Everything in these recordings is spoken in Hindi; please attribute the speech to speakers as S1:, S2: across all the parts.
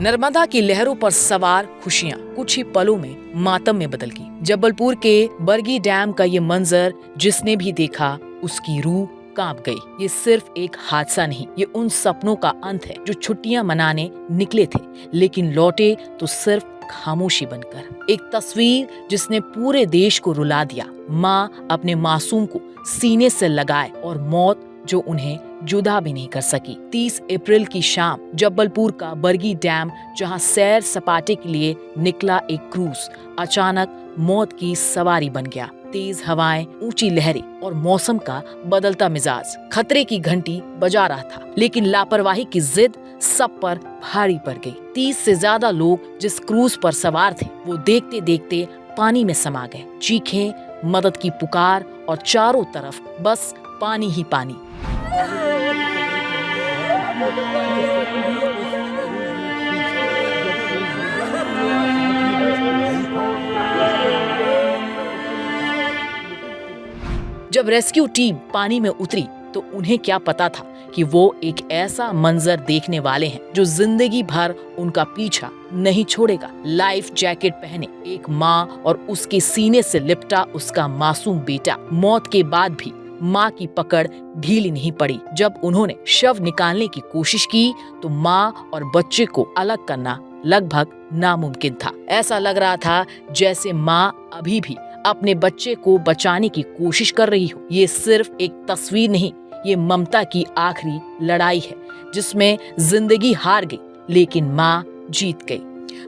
S1: नर्मदा की लहरों पर सवार खुशियां कुछ ही पलों में मातम में बदल गई। जबलपुर के बरगी डैम का ये मंजर जिसने भी देखा उसकी रूह कांप गई। ये सिर्फ एक हादसा नहीं, ये उन सपनों का अंत है जो छुट्टियां मनाने निकले थे लेकिन लौटे तो सिर्फ खामोशी बनकर। एक तस्वीर जिसने पूरे देश को रुला दिया। माँ अपने मासूम को सीने से लगाए और मौत जो उन्हें जुदा भी नहीं कर सकी। 30 अप्रैल की शाम जबलपुर का बरगी डैम जहां सैर सपाटे के लिए निकला एक क्रूज अचानक मौत की सवारी बन गया। तेज हवाएं, ऊंची लहरें और मौसम का बदलता मिजाज खतरे की घंटी बजा रहा था, लेकिन लापरवाही की जिद सब पर भारी पड़ गई। 30 से ज्यादा लोग जिस क्रूज पर सवार थे वो देखते देखते पानी में समा गए। चीखें, मदद की पुकार और चारों तरफ बस पानी ही पानी। जब रेस्क्यू टीम पानी में उतरी तो उन्हें क्या पता था कि वो एक ऐसा मंजर देखने वाले हैं जो जिंदगी भर उनका पीछा नहीं छोड़ेगा। लाइफ जैकेट पहने एक माँ और उसके सीने से लिपटा उसका मासूम बेटा। मौत के बाद भी माँ की पकड़ ढीली नहीं पड़ी। जब उन्होंने शव निकालने की कोशिश की तो माँ और बच्चे को अलग करना लगभग नामुमकिन था। ऐसा लग रहा था जैसे माँ अभी भी अपने बच्चे को बचाने की कोशिश कर रही हो। ये सिर्फ एक तस्वीर नहीं, ये ममता की आखिरी लड़ाई है जिसमें जिंदगी हार गई लेकिन माँ जीत गई।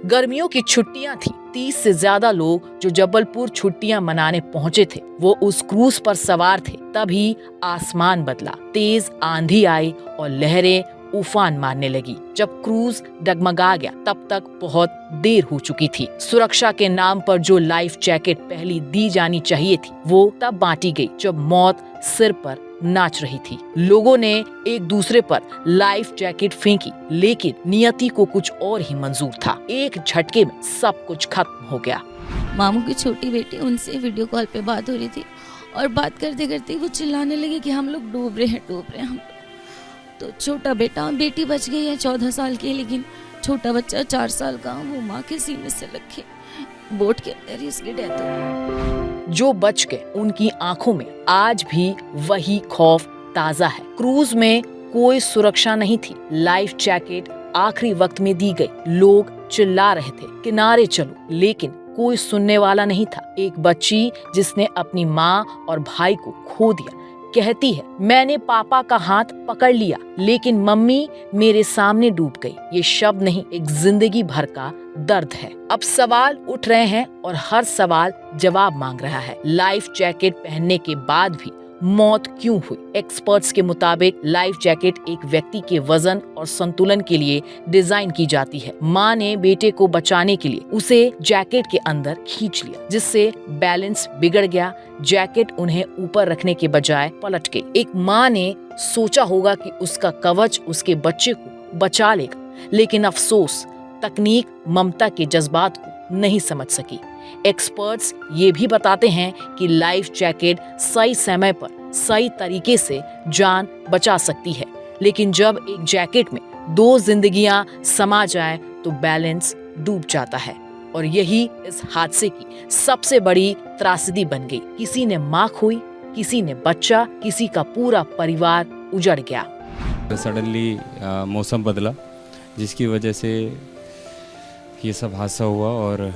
S1: गर्मियों की छुट्टियां थी। 30 से ज्यादा लोग जो जबलपुर छुट्टियां मनाने पहुंचे थे वो उस क्रूज पर सवार थे। तभी आसमान बदला, तेज आंधी आई और लहरें उफान मारने लगी। जब क्रूज डगमगा गया तब तक बहुत देर हो चुकी थी। सुरक्षा के नाम पर जो लाइफ जैकेट पहले दी जानी चाहिए थी वो तब बांटी गई जब मौत सिर पर नाच रही थी। लोगों ने एक दूसरे पर लाइफ जैकेट फेंकी लेकिन नियति को कुछ और ही मंजूर था। एक झटके में सब कुछ खत्म हो गया।
S2: मामू की छोटी बेटी, उनसे वीडियो कॉल पे बात हो रही थी और बात करते करते वो चिल्लाने लगे कि हम लोग डूब रहे हैं हम। तो छोटा बेटा, बेटी बच गई है 14 साल की, लेकिन छोटा बच्चा 4 साल का वो माँ के सीने से लग के बोट के अंदर ही उसकी डेथ हो गई।
S1: जो बच गए उनकी आंखों में आज भी वही खौफ ताजा है। क्रूज में कोई सुरक्षा नहीं थी। लाइफ जैकेट आखिरी वक्त में दी गई। लोग चिल्ला रहे थे किनारे चलो, लेकिन कोई सुनने वाला नहीं था। एक बच्ची जिसने अपनी माँ और भाई को खो दिया कहती है, मैंने पापा का हाथ पकड़ लिया लेकिन मम्मी मेरे सामने डूब गई। ये शब्द नहीं, एक जिंदगी भर का दर्द है। अब सवाल उठ रहे हैं और हर सवाल जवाब मांग रहा है। लाइफ जैकेट पहनने के बाद भी मौत क्यों हुई? एक्सपर्ट्स के मुताबिक लाइफ जैकेट एक व्यक्ति के वजन और संतुलन के लिए डिजाइन की जाती है। माँ ने बेटे को बचाने के लिए उसे जैकेट के अंदर खींच लिया जिससे बैलेंस बिगड़ गया। जैकेट उन्हें ऊपर रखने के बजाय पलट गई। एक माँ ने सोचा होगा कि उसका कवच उसके बच्चे को बचा लेगा, लेकिन अफसोस तकनीक ममता के जज्बात को नहीं समझ सकी। एक्सपर्ट्स ये भी बताते हैं कि लाइफ जैकेट सही समय पर सही तरीके से जान बचा सकती है, लेकिन जब एक जैकेट में 2 जिंदगियां समा जाए तो बैलेंस डूब जाता है। और यही इस हादसे की सबसे बड़ी त्रासदी बन गई। किसी ने माँ खोई, किसी ने बच्चा, किसी का पूरा परिवार उजड़ गया।
S3: सडनली मौसम बदला जिसकी वजह से ये सब हादसा हुआ और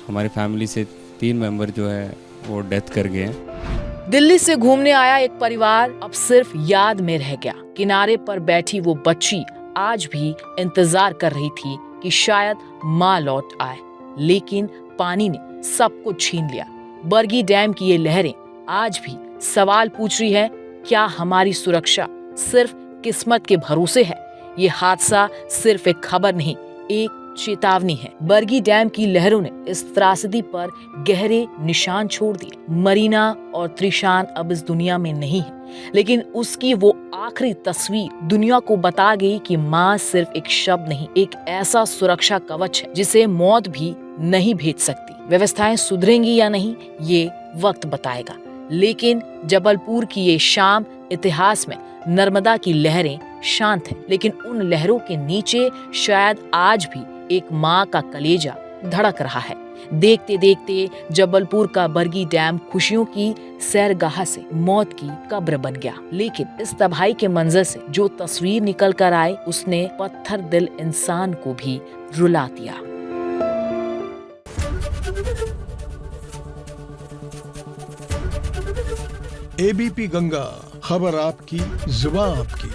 S3: हमारी फैमिली से 3 मेंबर जो है वो डेथ कर गए हैं।
S1: दिल्ली से घूमने आया एक परिवार अब सिर्फ याद में रह गया। किनारे पर बैठी वो बच्ची आज भी इंतजार कर रही थी कि शायद माँ लौट आए, लेकिन पानी ने सब कुछ छीन लिया। बरगी डैम की ये लहरें आज भी सवाल पूछ रही है, क्या हमारी सुरक्षा सिर्फ किस्मत के भरोसे है? ये हादसा सिर्फ एक खबर नहीं, एक चेतावनी है। बरगी डैम की लहरों ने इस त्रासदी पर गहरे निशान छोड़ दिए। मरीना और त्रिशान अब इस दुनिया में नहीं है, लेकिन उसकी वो आखिरी तस्वीर दुनिया को बता गई कि माँ सिर्फ एक शब्द नहीं, एक ऐसा सुरक्षा कवच है जिसे मौत भी नहीं भेज सकती। व्यवस्थाएं सुधरेंगी या नहीं ये वक्त बताएगा, लेकिन जबलपुर की ये शाम इतिहास में नर्मदा की लहरें शांत हैं, लेकिन उन लहरों के नीचे शायद आज भी एक माँ का कलेजा धड़क रहा है। देखते देखते जबलपुर का बरगी डैम खुशियों की सैरगाह से मौत की कब्र बन गया। लेकिन इस तबाही के मंजर से जो तस्वीर निकल कर आए, उसने पत्थर दिल इंसान को भी रुला दिया।
S4: एबीपी गंगा, खबर आपकी, जुबान आपकी।